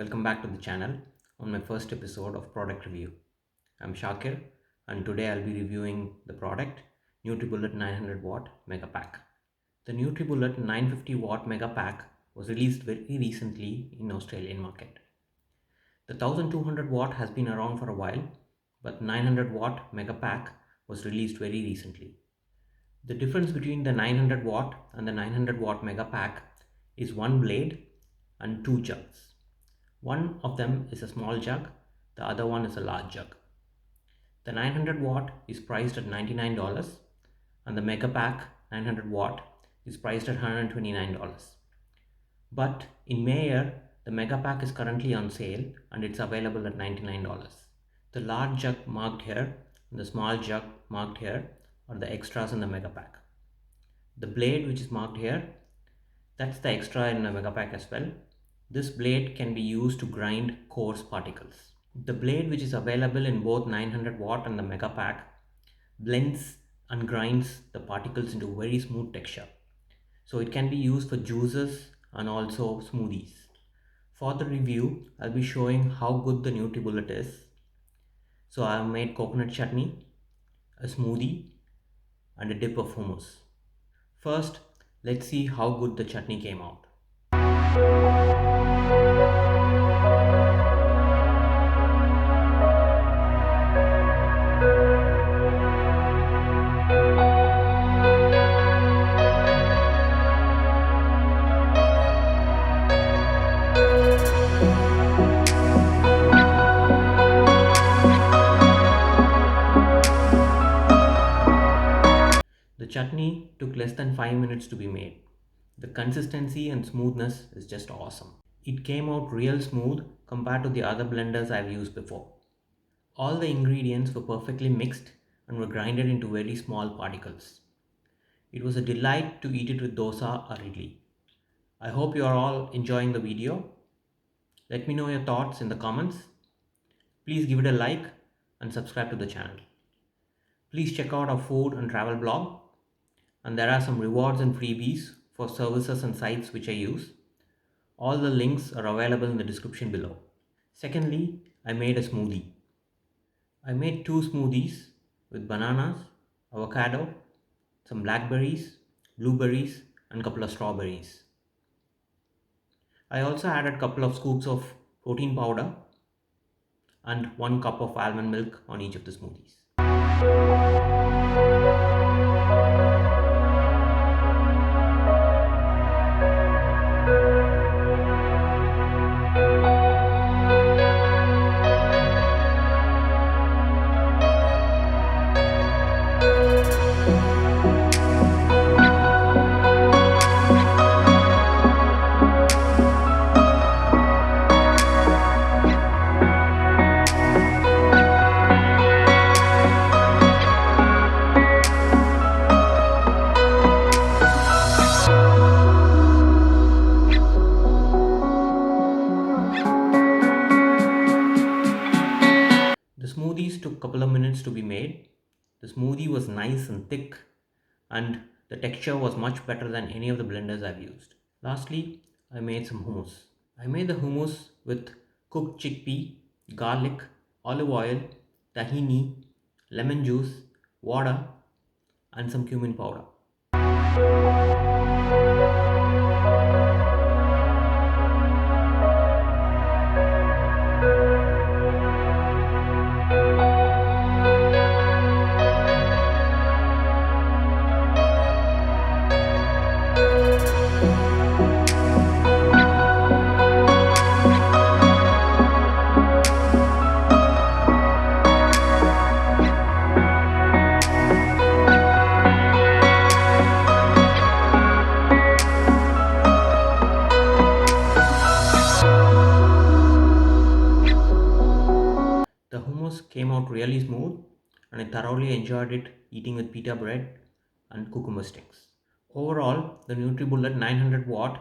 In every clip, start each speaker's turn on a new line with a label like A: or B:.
A: Welcome back to the channel on my first episode of product review. I'm Shakir and today I'll be reviewing the product Nutribullet 900w Mega Pack. The Nutribullet 950w Mega Pack was released very recently in Australian market. The 1200w has been around for a while, but 900w Mega Pack was released very recently. The difference between the 900w and the 900w Mega Pack is one blade and two jugs. One of them is a small jug, the other one is a large jug. The 900w is priced at $99 and the Mega Pack 900w is priced at $129. But in Myer, the Mega Pack is currently on sale and it's available at $99. The large jug marked here and the small jug marked here are the extras in the Mega Pack. The blade which is marked here, that's the extra in the Mega Pack as well. This blade can be used to grind coarse particles. The blade which is available in both 900w and the Mega Pack blends and grinds the particles into very smooth texture. So it can be used for juices and also smoothies. For the review, I'll be showing how good the Nutribullet is. So I have made coconut chutney, a smoothie and a dip of hummus. First, let's see how good the chutney came out. The chutney took less than 5 minutes to be made. The consistency and smoothness is just awesome. It came out real smooth compared to the other blenders I've used before. All the ingredients were perfectly mixed and were grinded into very small particles. It was a delight to eat it with dosa or idli. I hope you are all enjoying the video. Let me know your thoughts in the comments. Please give it a like and subscribe to the channel. Please check out our food and travel blog. And there are some rewards and freebies for services and sites which I use. All the links are available in the description below. Secondly, I made a smoothie. I made two smoothies with bananas, avocado, some blackberries, blueberries and a couple of strawberries. I also added a couple of scoops of protein powder and 1 cup of almond milk on each of the smoothies. The smoothies took a couple of minutes to be made. The smoothie was nice and thick and the texture was much better than any of the blenders I've used. Lastly, I made some hummus. I made the hummus with cooked chickpea, garlic, olive oil, tahini, lemon juice, water and some cumin powder. The hummus came out really smooth and I thoroughly enjoyed it eating with pita bread and cucumber sticks. Overall, the Nutribullet 900w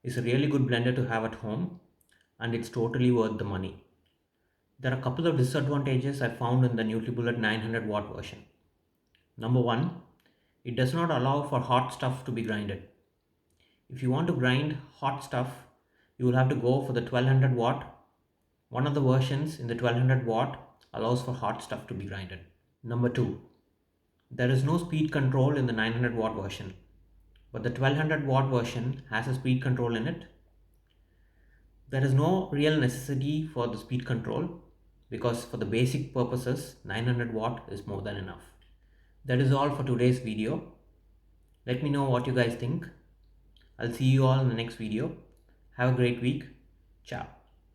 A: is a really good blender to have at home and it's totally worth the money. There are a couple of disadvantages I found in the Nutribullet 900w version. Number one, it does not allow for hot stuff to be grinded. If you want to grind hot stuff, you will have to go for the 1200 watt. One of the versions in the 1200 watt allows for hot stuff to be grinded. Number 2, there is no speed control in the 900 watt version, but the 1200 watt version has a speed control in it. There is no real necessity for the speed control because for the basic purposes 900 watt is more than enough. That is all for today's video. Let me know what you guys think. I'll see you all in the next video. Have a great week. Ciao.